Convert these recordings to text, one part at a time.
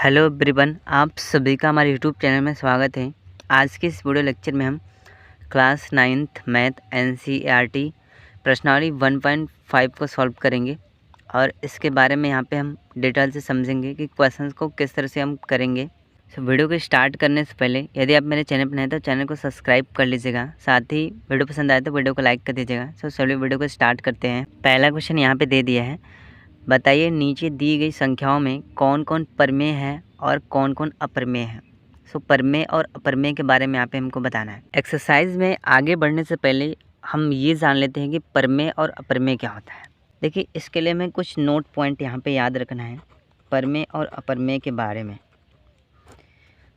Hello everyone, आप सभी का हमारे यूट्यूब चैनल में स्वागत है। आज के इस वीडियो लेक्चर में हम क्लास 9th मैथ एनसीईआरटी प्रश्नावली 1.5 को सॉल्व करेंगे और इसके बारे में यहाँ पे हम डिटेल से समझेंगे कि क्वेश्चंस को किस तरह से हम करेंगे। वीडियो को स्टार्ट करने से पहले यदि आप मेरे चैनल पर नए तो चैनल को सब्सक्राइब कर लीजिएगा, साथ ही वीडियो पसंद आए तो वीडियो को लाइक कर दीजिएगा। चलिए वीडियो को स्टार्ट करते हैं। पहला क्वेश्चन यहाँ पे दे दिया है, बताइए नीचे दी गई संख्याओं में कौन कौन परमेय है और कौन कौन अपरमेय है। परमेय और अपरमेय के बारे में यहाँ पे हमको बताना है। एक्सरसाइज में आगे बढ़ने से पहले हम ये जान लेते हैं कि परमेय और अपरमेय क्या होता है। देखिए, इसके लिए हमें कुछ नोट पॉइंट यहाँ पे याद रखना है परमेय और अपरमेय के बारे में।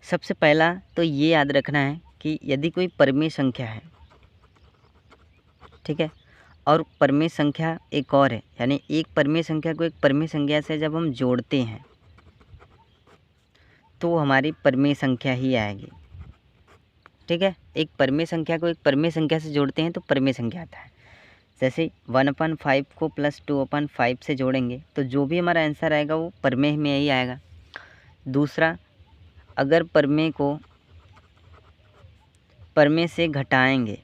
सबसे पहला तो ये याद रखना है कि यदि कोई परमेय संख्या है, ठीक है, और परमेय संख्या एक और है, यानी एक परमेय संख्या को एक परमेय संख्या से जब हम जोड़ते हैं तो हमारी परमेय संख्या ही आएगी। ठीक है, एक परमेय संख्या को एक परमेय संख्या से जोड़ते हैं तो परमेय संख्या आता है। जैसे 1/5 को प्लस 2/5 से जोड़ेंगे तो जो भी हमारा आंसर आएगा वो परमेय में ही आएगा। दूसरा, अगर परमेय को परमेय से घटाएंगे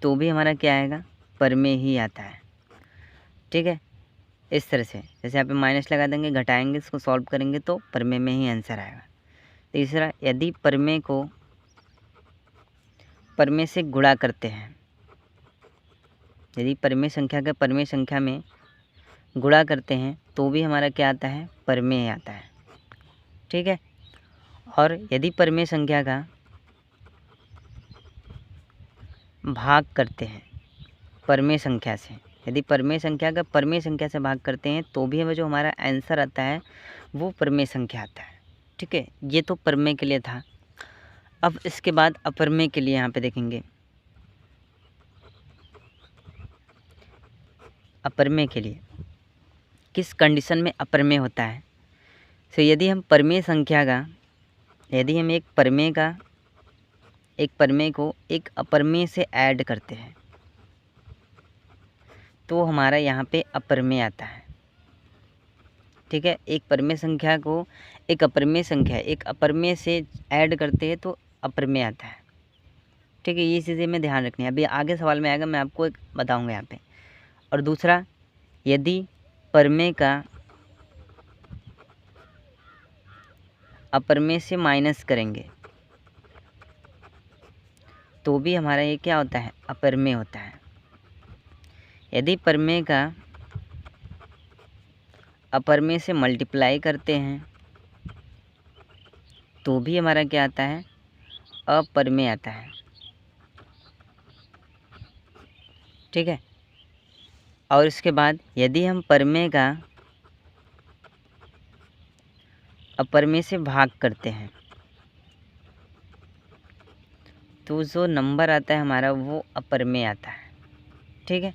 तो भी हमारा क्या आएगा, परमेय ही आता है। ठीक है, इस तरह से जैसे यहाँ पे माइनस लगा देंगे, घटाएंगे, इसको सॉल्व करेंगे तो परमेय में ही आंसर आएगा। तीसरा, यदि परमेय को परमेय से गुणा करते हैं, यदि परमेय संख्या का परमेय संख्या में गुणा करते हैं तो भी हमारा क्या आता है, परमेय आता है। ठीक है, और यदि परमेय संख्या का भाग करते हैं परमेय संख्या से, यदि परमेय संख्या का परमेय संख्या से भाग करते हैं तो भी हमें जो हमारा आंसर आता है वो परमेय संख्या आता है। ठीक है, ये तो परमेय के लिए था। अब इसके बाद अपरमेय के लिए यहाँ पे देखेंगे। अपरमेय के लिए किस कंडीशन में अपरमेय होता है। तो यदि हम परमेय संख्या का, यदि हम एक परमेय को एक अपरमेय से ऐड करते हैं तो हमारा यहाँ पे अपरमेय आता है। ठीक है, एक परमेय संख्या को एक अपरमेय से ऐड करते हैं तो अपरमेय आता है। ठीक है, ये चीज़ें में ध्यान रखनी है, अभी आगे सवाल में आएगा, मैं आपको एक बताऊंगा यहाँ पे। और दूसरा, यदि परमेय का अपरमेय से माइनस करेंगे तो भी हमारा ये क्या होता है, अपरमेय होता है। यदि परमेय का अपरमेय से मल्टीप्लाई करते हैं तो भी हमारा क्या आता है, अपरमेय आता है। ठीक है, और इसके बाद यदि हम परमेय का अपरमेय से भाग करते हैं तो जो नंबर आता है हमारा वो अपरमेय आता है। ठीक है,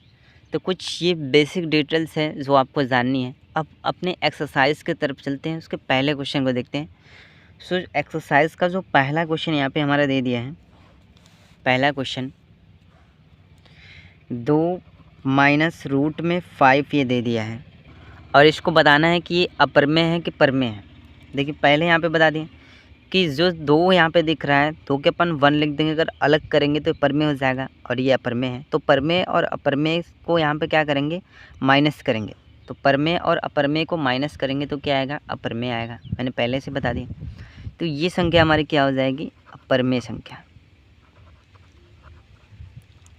तो कुछ ये बेसिक डिटेल्स है जो आपको जाननी है। अब अपने एक्सरसाइज की तरफ चलते हैं, उसके पहले क्वेश्चन को देखते हैं। सो एक्सरसाइज का जो पहला क्वेश्चन यहाँ पे हमारा दे दिया है, पहला क्वेश्चन 2 माइनस रूट में 5 ये दे दिया है और इसको बताना है कि ये अपरमेय है कि परमेय है। देखिए, पहले यहाँ पे बता दें कि जो 2 यहाँ पे दिख रहा है 2 के अपन 1 लिख देंगे, अगर अलग करेंगे तो परमेय हो जाएगा और ये अपरमेय है। तो परमेय और अपरमेय को यहाँ पे क्या करेंगे, माइनस करेंगे। तो परमेय और अपरमेय को माइनस करेंगे तो क्या आएगा, अपरमेय आएगा, मैंने पहले से बता दिया। तो ये संख्या हमारी क्या हो जाएगी, अपरमेय संख्या,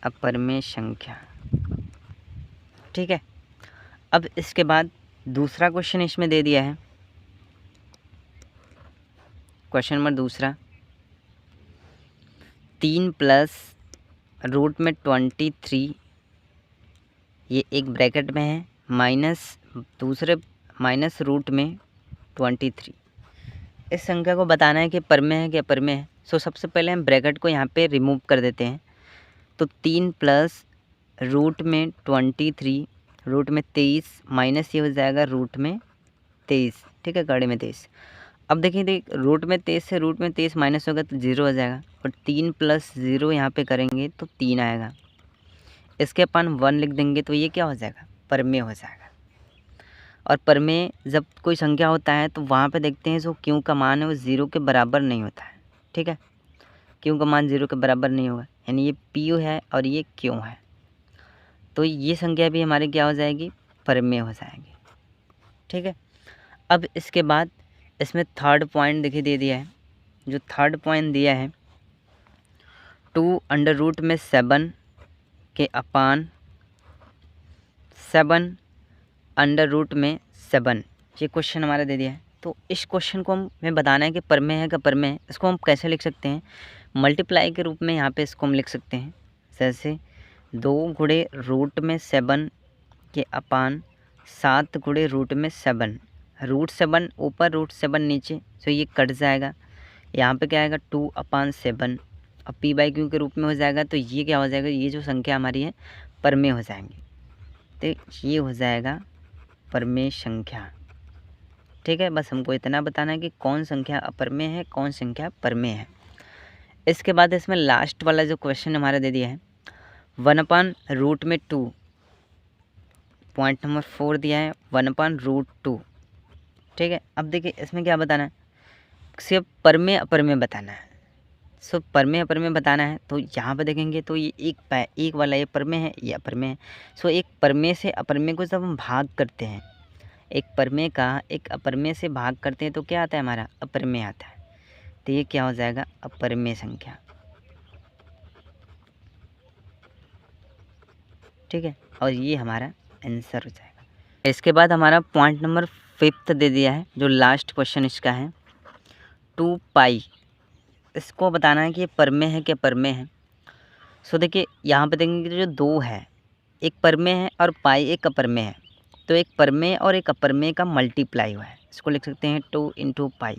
अपरमेय संख्या। ठीक है, अब इसके बाद दूसरा क्वेश्चन इसमें दे दिया है, क्वेश्चन नंबर दूसरा 3 प्लस रूट में 23, ये एक ब्रैकेट में है, माइनस दूसरे माइनस रूट में 23। इस संख्या को बताना है कि परमेय है कि अपरमेय है। सो सबसे पहले हम ब्रैकेट को यहाँ पे रिमूव कर देते हैं। तो 3 प्लस रूट में 23, रूट में 23 माइनस ये हो जाएगा रूट में 23। ठीक है, कड़े में 23। अब देखिए, रूट में 23 से रूट में 23 माइनस होगा तो 0 हो जाएगा, और 3 प्लस 0 यहाँ पे करेंगे तो 3 आएगा। इसके अपन 1 लिख देंगे तो ये क्या हो जाएगा, परमेय हो जाएगा। और पर में जब कोई संख्या होता है तो वहाँ पे देखते हैं जो क्यू का मान है वो 0 के बराबर नहीं होता है। ठीक है, क्यू का मान 0 के बराबर नहीं होगा, यानी ये पी यू है और ये क्यू है, तो ये संख्या भी हमारी क्या हो जाएगी, परमेय हो जाएगी। ठीक है, अब इसके बाद इसमें थर्ड पॉइंट देखिए दे दिया है। जो थर्ड पॉइंट दिया है 2√7 के अपान 7 √7, ये क्वेश्चन हमारा दे दिया है। तो इस क्वेश्चन को हमें बताना है कि परमेय है का परमेय है। इसको हम कैसे लिख सकते हैं, मल्टीप्लाई के रूप में यहाँ पे इसको हम लिख सकते हैं। जैसे 2√7 के अपान 7 √7, √7 ऊपर √7 नीचे, तो ये कट जाएगा। यहाँ पे क्या आएगा 2/7, अब p/q के रूप में हो जाएगा। तो ये क्या हो जाएगा, ये जो संख्या हमारी है परमेय हो जाएंगी। तो ये हो जाएगा परमेय संख्या। ठीक है, बस हमको इतना बताना है कि कौन संख्या अपरमेय है, कौन संख्या परमेय है। इसके बाद इसमें लास्ट वाला जो क्वेश्चन हमारा दे दिया है 1/√2, पॉइंट नंबर 4 दिया है 1/√2। ठीक है, अब देखिए इसमें क्या बताना है, सिर्फ परमेय अपरमेय बताना है। सो परमेय अपरमेय बताना है, तो यहाँ पर देखेंगे तो ये एक वाला ये परमेय है, ये अपरमेय है। सो एक परमेय से अपरमेय को जब हम भाग करते हैं, एक परमेय का एक अपरमेय से भाग करते हैं तो क्या आता है, हमारा अपरमेय आता है। तो ये क्या हो जाएगा, अपरमेय संख्या। ठीक है, और ये हमारा आंसर हो जाएगा। इसके बाद हमारा पॉइंट नंबर 5 दे दिया है, जो लास्ट क्वेश्चन इसका है 2π। इसको बताना है कि ये परमेय है क्या परमेय है। सो देखिए यहाँ पे देखेंगे जो 2 है, एक परमेय है और पाई एक अपरमेय है। तो एक परमेय और एक अपरमेय का मल्टीप्लाई हुआ है, इसको लिख सकते हैं 2 × π।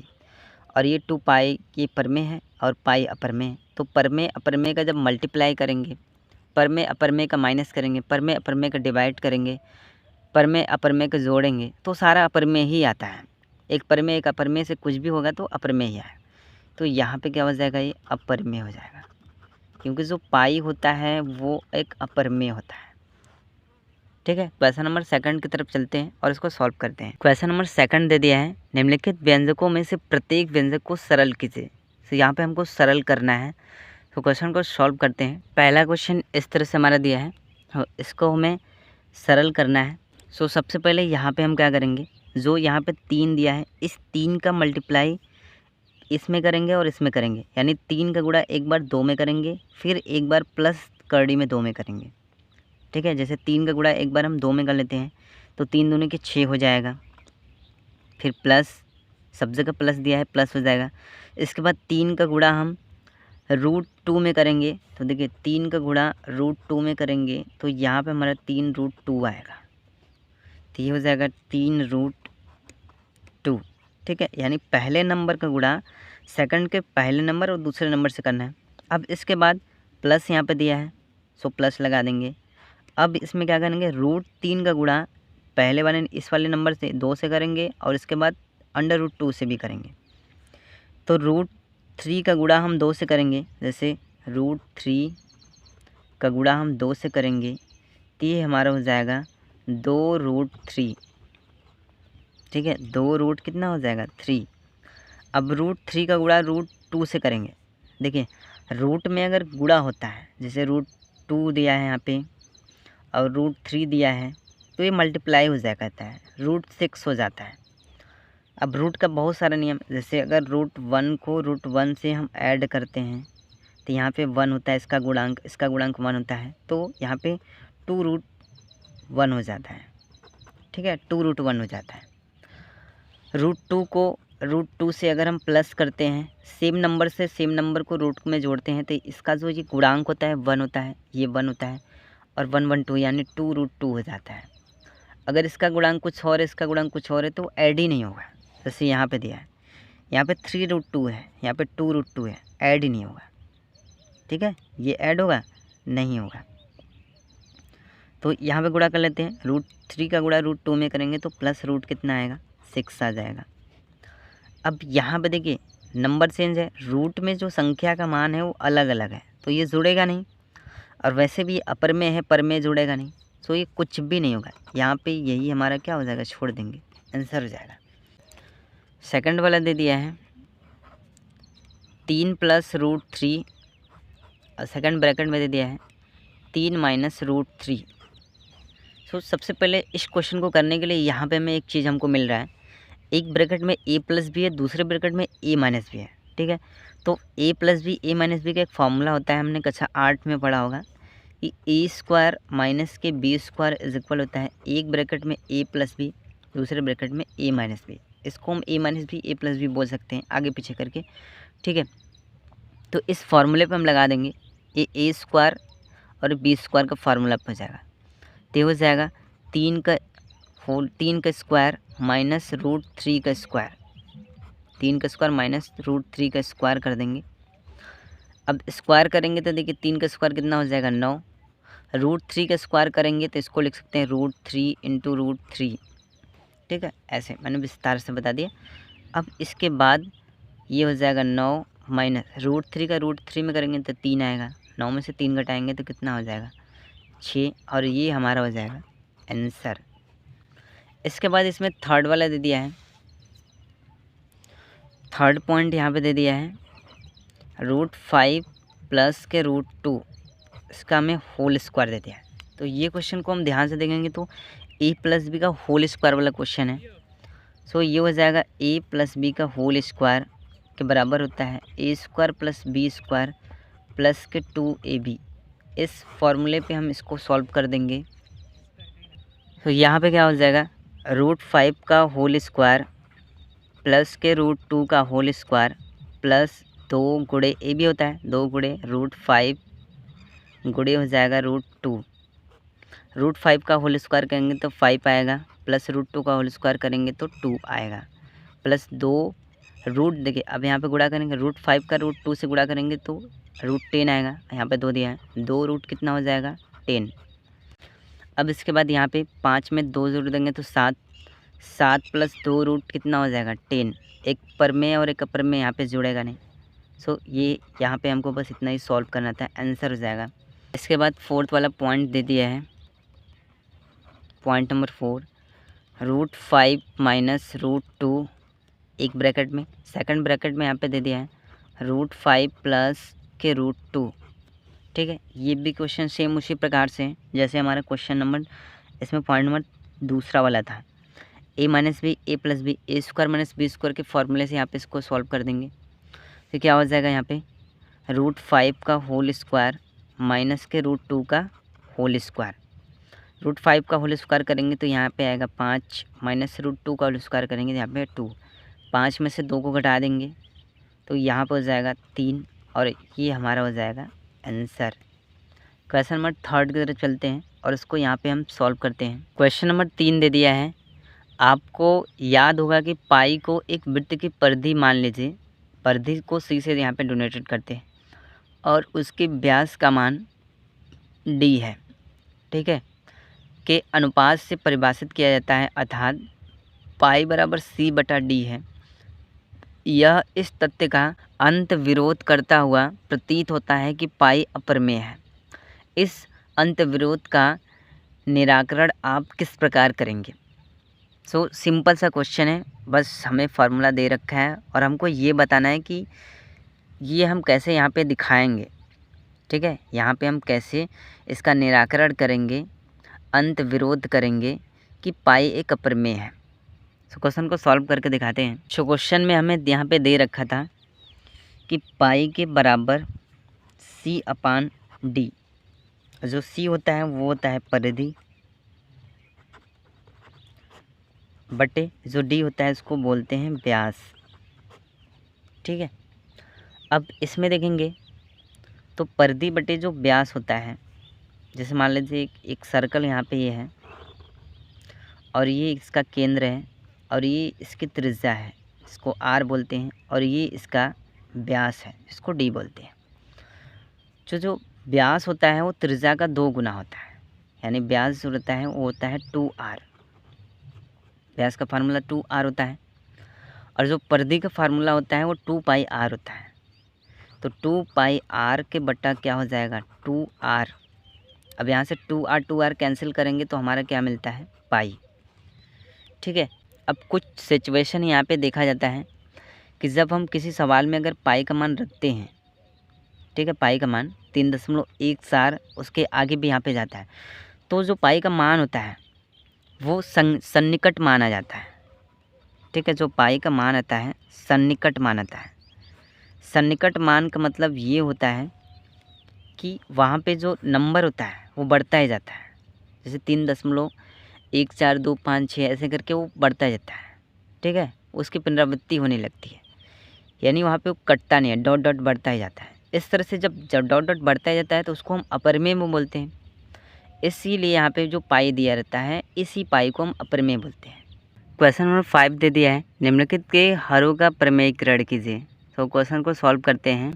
और ये 2π की परमेय है और पाई अपरमेय है। तो परमेय अपरमेय का जब मल्टीप्लाई करेंगे, परमेय अपरमेय का माइनस करेंगे, परमेय अपरमेय का डिवाइड करेंगे, परमेय अपरमेय को जोड़ेंगे, तो सारा अपरमेय ही आता है। एक परमेय एक अपरमेय से कुछ भी होगा तो अपरमेय ही आएगा। तो यहाँ पे क्या हो जाएगा, ये अपरमेय हो जाएगा, क्योंकि जो पाई होता है वो एक अपरमेय होता है। ठीक है, क्वेश्चन नंबर 2 की तरफ चलते हैं और इसको सॉल्व करते हैं। क्वेश्चन नंबर 2 दे दिया है, निम्नलिखित व्यंजकों में से प्रत्येक व्यंजक को सरल कीजिए। तो यहाँ पे हमको सरल करना है, तो क्वेश्चन को सॉल्व करते हैं। पहला क्वेश्चन इस तरह से हमारा दिया है, इसको हमें सरल करना है। सो सबसे पहले यहाँ पे हम क्या करेंगे, जो यहाँ पे 3 दिया है, इस 3 का मल्टीप्लाई इसमें करेंगे और इसमें करेंगे, यानी 3 का गुणा एक बार 2 में करेंगे, फिर एक बार प्लस करड़ी में 2 में करेंगे। ठीक है, जैसे 3 का गुणा एक बार हम 2 में कर लेते हैं तो 3 दूनी के 6 हो जाएगा, फिर प्लस, सब जगह प्लस दिया है प्लस हो जाएगा। इसके बाद 3 का गुणा हम √2 में करेंगे, तो देखिए 3 का गुणा √2 में करेंगे तो यहाँ पे हमारा 3√2 आएगा, तो ये हो जाएगा 3√2। ठीक है, यानी पहले नंबर का गुणा सेकंड के पहले नंबर और दूसरे नंबर से करना है। अब इसके बाद प्लस यहाँ पे दिया है, सो प्लस लगा देंगे। अब इसमें क्या करेंगे, √3 का गुणा पहले वाले इस वाले नंबर से 2 से करेंगे और इसके बाद √2 से भी करेंगे। तो √3 का गुणा हम 2 से करेंगे, जैसे √3 का गुणा हम 2 से करेंगे तो ये हमारा हो जाएगा 2√3। ठीक है, 2 रूट कितना हो जाएगा 3। अब √3 का गुणा √2 से करेंगे। देखिए रूट में अगर गुणा होता है, जैसे √2 दिया है यहाँ पे और √3 दिया है, तो ये मल्टीप्लाई हो जाया करता है, √6 हो जाता है। अब रूट का बहुत सारा नियम, जैसे अगर √1 को √1 से हम ऐड करते हैं तो यहाँ पे 1 होता है, इसका गुणांक 1 होता है, तो यहाँ पे 2√1 हो जाता है। ठीक है, 2√1 हो जाता है। √2 को √2 से अगर हम प्लस करते हैं, सेम नंबर से सेम नंबर को रूट में जोड़ते हैं, तो इसका जो ये गुणांक होता है 1 होता है, ये 1 होता है और 1 1 2 यानी 2√2 हो जाता है। अगर इसका गुणांक कुछ और है, इसका गुणांक कुछ और है, तो ऐड ही नहीं होगा। जैसे यहाँ पे दिया है, यहाँ पे 3√2 है, यहाँ पे 2√2 है, ऐड ही नहीं होगा। ठीक है, ये ऐड होगा नहीं होगा। तो यहाँ पे गुणा कर लेते हैं, √3 का गुणा √2 में करेंगे तो प्लस रूट कितना आएगा 6 आ जाएगा। अब यहाँ पे देखिए नंबर चेंज है, रूट में जो संख्या का मान है वो अलग अलग है, तो ये जुड़ेगा नहीं। और वैसे भी अपर में है, पर में जुड़ेगा नहीं। सो ये कुछ भी नहीं होगा, यहाँ पे यही हमारा क्या हो जाएगा, छोड़ देंगे, आंसर हो जाएगा। सेकंड वाला दे दिया है 3 + √3 और सेकंड ब्रैकेट में दे दिया है 3 - √3। सो सबसे पहले इस क्वेश्चन को करने के लिए यहाँ पे हमें एक चीज़ हमको मिल रहा है, एक ब्रैकेट में a+ भी है, दूसरे ब्रैकेट में a- भी है, ठीक है। तो a + b a- b का एक फार्मूला होता है, हमने कक्षा 8 में पढ़ा होगा कि a² माइनस के b² इज इक्वल होता है एक ब्रैकेट में a + b, दूसरे ब्रैकेट में a - b। इसको हम a - b a + b बोल सकते हैं आगे पीछे करके, ठीक है। तो इस फार्मूले पे हम लगा देंगे, ये a² और b² का फार्मूला हो जाएगा, तो हो जाएगा 3 का स्क्वायर माइनस √3 का स्क्वायर, 3 का स्क्वायर माइनस √3 का स्क्वायर कर देंगे। अब स्क्वायर करेंगे तो देखिए 3 का स्क्वायर कितना हो जाएगा 9, √3 का स्क्वायर करेंगे तो इसको लिख सकते हैं √3 × √3, ठीक है। ऐसे मैंने विस्तार से बता दिया। अब इसके बाद ये हो जाएगा 9 माइनस √3 का √3 में करेंगे तो 3 आएगा, 9 में से 3 घटाएंगे तो कितना हो जाएगा 6, और ये हमारा हो जाएगा आंसर। इसके बाद इसमें थर्ड वाला दे दिया है, थर्ड पॉइंट यहाँ पे दे दिया है √5 + के √2, इसका हमें होल स्क्वायर दे दिया है। तो ये क्वेश्चन को हम ध्यान से देखेंगे तो a + b का होल स्क्वायर वाला क्वेश्चन है। सो ये हो जाएगा a + b का होल स्क्वायर के बराबर होता है a² + b² प्लस के 2ab। इस फॉर्मूले पे हम इसको सॉल्व कर देंगे। तो यहाँ पे क्या हो जाएगा, √5 का होल स्क्वायर प्लस के √2 का होल स्क्वायर प्लस 2 गुणे ए भी होता है, 2 गुणे √5 गुणे हो जाएगा √2। √5 का होल स्क्वायर करेंगे तो 5 आएगा, प्लस √2 का होल स्क्वायर करेंगे तो 2 आएगा, प्लस 2 रूट, देखिए अब यहाँ पे गुणा करेंगे √5 का √2 से गुणा करेंगे तो √10 आएगा, यहाँ पे 2 दिया है, 2 रूट कितना हो जाएगा 10। अब इसके बाद यहाँ पे 5 में 2 जोड़ देंगे तो 7, 7 + 2 रूट कितना हो जाएगा 10। एक पर में और एक अपर में यहाँ पे जुड़ेगा नहीं। सो ये यहाँ पे हमको बस इतना ही सॉल्व करना था, आंसर हो जाएगा। इसके बाद फोर्थ वाला पॉइंट दे दिया है, पॉइंट नंबर 4 √5 - √2 एक ब्रैकेट में, सेकंड ब्रैकेट में यहाँ पे दे दिया है √5 + के √2, ठीक है। ये भी क्वेश्चन सेम उसी प्रकार से है जैसे हमारा क्वेश्चन नंबर, इसमें पॉइंट नंबर दूसरा वाला था a - b a + b a² - b² के फॉर्मूले से यहाँ पे इसको सॉल्व कर देंगे। तो क्या हो जाएगा यहाँ पे √5 का होल स्क्वायर माइनस के √2 का होल स्क्वायर, √5 का होल स्क्वायर करेंगे तो यहाँ पे आएगा 5, माइनस √2 का होल स्क्वायर करेंगे तो यहाँ पे 2, 5 में से 2 को घटा देंगे तो यहाँ पर हो जाएगा 3, और ये हमारा हो जाएगा आंसर। क्वेश्चन नंबर थर्ड की तरफ चलते हैं और इसको यहाँ पे हम सॉल्व करते हैं। क्वेश्चन नंबर 3 दे दिया है, आपको याद होगा कि पाई को एक वृत्त की परिधि मान लीजिए, परिधि को सी से यहाँ पे डोनेटेड करते हैं और उसके व्यास का मान d है, ठीक है, के अनुपात से परिभाषित किया जाता है, अर्थात पाई बराबर c/d है। यह इस तथ्य का अंत विरोध करता हुआ प्रतीत होता है कि पाई अपरिमेय है। इस अंत विरोध का निराकरण आप किस प्रकार करेंगे। सो सिंपल सा क्वेश्चन है, बस हमें फार्मूला दे रखा है और हमको ये बताना है कि ये हम कैसे यहाँ पे दिखाएंगे, ठीक है। यहाँ पे हम कैसे इसका निराकरण करेंगे, अंत विरोध करेंगे कि पाई एक अपरिमेय है। सो क्वेश्चन को सॉल्व करके दिखाते हैं। सो क्वेश्चन में हमें यहाँ पे दे रखा था कि पाई के बराबर c/d, जो c होता है वो होता है परिधि, बटे जो d होता है इसको बोलते हैं व्यास, ठीक है। अब इसमें देखेंगे तो परिधि बटे जो व्यास होता है, जैसे मान लीजिए एक सर्कल यहाँ पे ये है और ये इसका केंद्र है और ये इसकी त्रिज्या है, इसको r बोलते हैं, और ये इसका व्यास है, इसको d बोलते हैं। जो व्यास होता है वो त्रिज्या का 2 गुना होता है, यानी व्यास जो होता है वो होता है 2r, व्यास का फार्मूला 2r होता है, और जो परिधि का फार्मूला होता है वो 2πr होता है। तो 2πr के बटा क्या हो जाएगा 2r, अब यहाँ से 2r कैंसिल करेंगे तो हमारा क्या मिलता है, पाई। ठीक है, अब कुछ सिचुएशन यहाँ पे देखा जाता है कि जब हम किसी सवाल में अगर पाई का मान रखते हैं, ठीक है, पाई का मान 3.14 उसके आगे भी यहाँ पे जाता है, तो जो पाई का मान होता है वो सन्निकट माना जाता है। ठीक है, जो पाई का मान आता है सन्निकट मान आता है। सन्निकट मान का मतलब ये होता है कि वहाँ पे जो नंबर होता है वो बढ़ता ही जाता है। जैसे 3.1425 ऐसे करके वो बढ़ता जाता है। ठीक है, उसकी पुनरावृत्ति होने लगती है, यानी वहाँ पे वो कटता नहीं है, डॉट डॉट बढ़ता ही जाता है। इस तरह से जब डॉट डॉट बढ़ता ही जाता है तो उसको हम अपरिमेय में बोलते हैं। इसीलिए यहाँ पे जो पाई दिया रहता है इसी पाई को हम अपरिमेय बोलते हैं। क्वेश्चन नंबर 5 दे दिया है, निम्नलिखित के हरों का प्रमेयीकरण कीजिए। तो क्वेश्चन को सॉल्व करते हैं।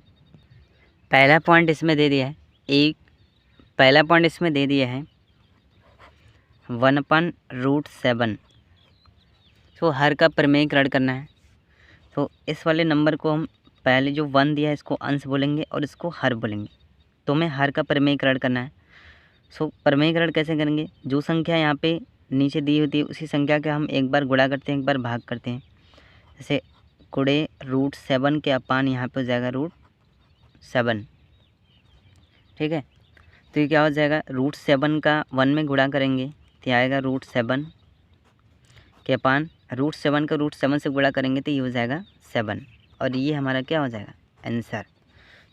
पहला पॉइंट इसमें दे दिया है 1/√7। तो हर का प्रमेयीकरण करना है। तो इस वाले नंबर को हम पहले जो 1 दिया है इसको अंश बोलेंगे और इसको हर बोलेंगे। तो हमें हर का प्रमेयीकरण करना है। सो प्रमेयीकरण कैसे करेंगे, जो संख्या यहाँ पे नीचे दी होती है उसी संख्या के हम एक बार गुणा करते हैं, एक बार भाग करते हैं। जैसे गुणे √7 के अपान यहाँ पे हो जाएगा √7। ठीक है, तो ये क्या हो जाएगा, √7 का 1 में गुणा करेंगे तो आएगा √7 के अपान √7 का √7 से गुणा करेंगे तो ये हो जाएगा 7, और ये हमारा क्या हो जाएगा, आंसर।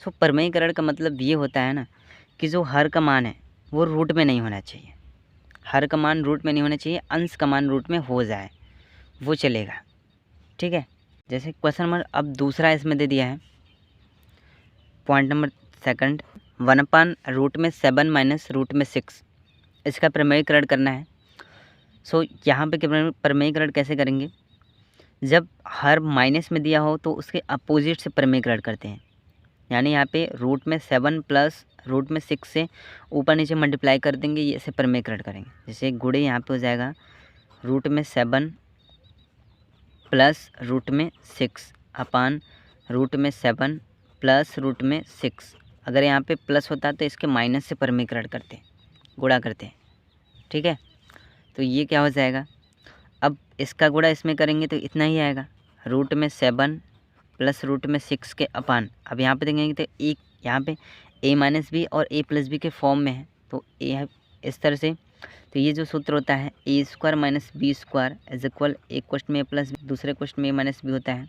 सो प्रमेयीकरण का मतलब ये होता है ना कि जो हर का मान है वो रूट में नहीं होना चाहिए। हर का मान रूट में नहीं होना चाहिए, अंश का मान रूट में हो जाए वो चलेगा। ठीक है, जैसे क्वेश्चन नंबर अब दूसरा इसमें दे दिया है, पॉइंट नंबर 2 1/√7 माइनस √6 इसका प्रमेयीकरण करना है। सो यहाँ पे प्रमेयीकरण कैसे करेंगे, जब हर माइनस में दिया हो तो उसके अपोजिट से प्रमेयीकरण करते हैं। यानी यहाँ पे √7 प्लस √6 से ऊपर नीचे मल्टीप्लाई कर देंगे, ये ऐसे प्रमेयीकरण करेंगे। जैसे गुणे यहाँ पे हो जाएगा √7 प्लस √6 अपान √7 प्लस √6। अगर यहाँ पे प्लस होता तो इसके माइनस से प्रमेयीकरण करते हैं, गुणा करते हैं। ठीक है, तो ये क्या हो जाएगा, अब इसका गुणा इसमें करेंगे तो इतना ही आएगा, √7 प्लस √6 के अपान। अब यहाँ पे देखेंगे तो एक यहाँ पे a-b और a+b के फॉर्म में है, तो ए है इस तरह से। तो ये जो सूत्र होता है a² - b² इज इक्वल, एक क्वेश्चन में a+b दूसरे क्वेश्चन में a-b होता है।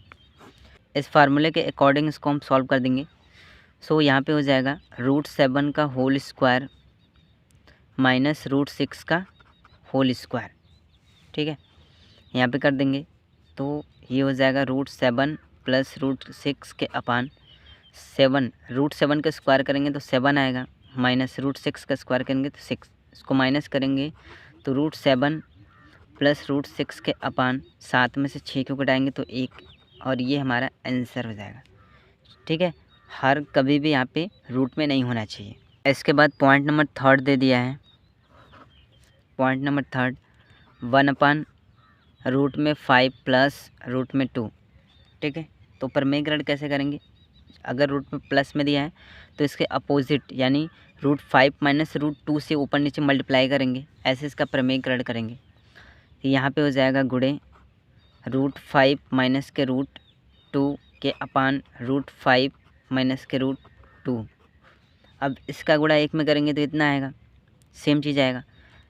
इस फार्मूले के अकॉर्डिंग इसको हम सॉल्व कर देंगे। सो यहाँ पे हो जाएगा √7 का होल स्क्वायर माइनस √6 का होल स्क्वायर। ठीक है, यहाँ पे कर देंगे तो ये हो जाएगा √7 प्लस √6 के अपान 7। √7 का स्क्वायर करेंगे तो 7 आएगा, माइनस √6 का स्क्वायर करेंगे तो 6। इसको माइनस करेंगे तो √7 प्लस √6 के अपान 7 में से 6 को घटाएंगे तो 1, और ये हमारा आंसर हो जाएगा। ठीक है, हर कभी भी यहाँ पे रूट में नहीं होना चाहिए। इसके बाद पॉइंट नंबर 3 दे दिया है, पॉइंट नंबर 3 1/√5 प्लस √2। ठीक है, तो प्रमेयीकरण कैसे करेंगे, अगर रूट में प्लस में दिया है तो इसके अपोजिट यानी √5 माइनस √2 से ऊपर नीचे मल्टीप्लाई करेंगे, ऐसे इसका प्रमेयीकरण करेंगे। तो यहाँ पे हो जाएगा गुणे √5 माइनस के √2 के अपान √5 माइनस के √2। अब इसका गुणा 1 में करेंगे तो इतना आएगा, सेम चीज़ आएगा,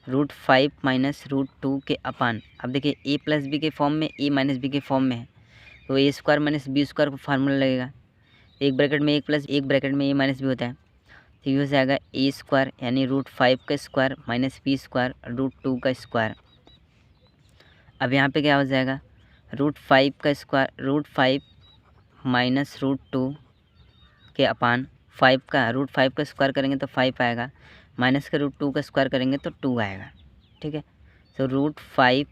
√5 माइनस √2 के अपान। अब देखिए a+b के फॉर्म में a-b के फॉर्म में है, तो a² माइनस b² का फार्मूला लगेगा, एक ब्रैकेट में 1 प्लस एक ब्रैकेट में a-b होता है। तो ये हो जाएगा a² यानी √5 का स्क्वायर माइनस b² √2 का स्क्वायर। अब यहाँ पे क्या हो जाएगा, √5 का स्क्वायर √5 माइनस √2 के अपान 5 का √5 का स्क्वायर करेंगे तो 5 आएगा, माइनस का √2 का स्क्वायर करेंगे तो 2 आएगा। ठीक है, तो √5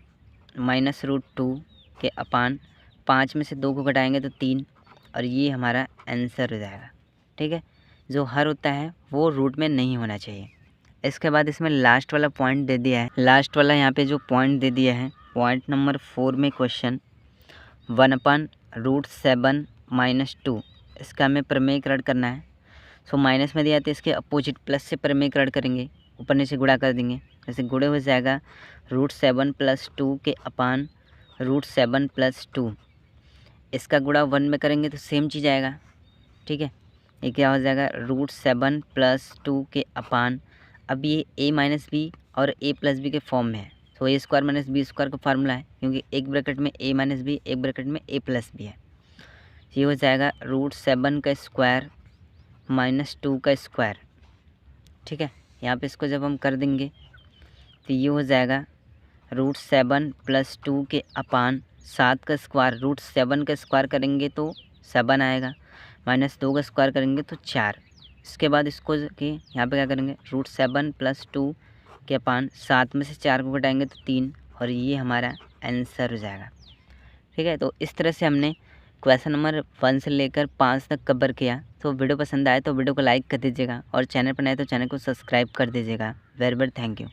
माइनस √2 के अपान 5 में से 2 को घटाएंगे तो 3, और ये हमारा आंसर हो जाएगा। ठीक है, जो हर होता है वो रूट में नहीं होना चाहिए। इसके बाद इसमें लास्ट वाला पॉइंट दे दिया है, लास्ट वाला यहाँ पे जो पॉइंट दे दिया है पॉइंट नंबर 4 में क्वेश्चन 1/√7 माइनस 2 इसका हमें प्रमेयीकरण करना है। सो माइनस में दिया तो इसके अपोजिट प्लस से प्रमेयीकरण करेंगे, ऊपर नीचे गुणा कर देंगे। जैसे गुणे हो जाएगा √7 + 2 के अपान √7 + 2। इसका गुणा 1 में करेंगे तो सेम चीज़ आएगा, ठीक है। ये क्या हो जाएगा √7 + 2 के अपान, अब ये a - b और a + b के फॉर्म में है, तो a² - b² का फार्मूला है, क्योंकि एक ब्रैकेट में a - b एक ब्रैकेट में a + b है। ये हो जाएगा √7 का स्क्वायर - 2 का स्क्वायर, ठीक है। यहाँ पे इसको जब हम कर देंगे तो ये हो जाएगा √7 + 2 के अपान 7 का स्क्वायर, √7 का स्क्वायर करेंगे तो 7 आएगा, -2 का स्क्वायर करेंगे तो 4। इसके बाद इसको कि यहाँ पे क्या करेंगे √7 + 2 के अपान 7 में से 4 को घटाएंगे तो 3, और ये हमारा आंसर हो जाएगा, ठीक है। तो इस तरह से हमने क्वेश्चन नंबर 1 से लेकर 5 तक कवर किया। तो वीडियो पसंद आए तो वीडियो को लाइक कर दीजिएगा, और चैनल पर नए तो चैनल को सब्सक्राइब कर दीजिएगा। Very very thank you.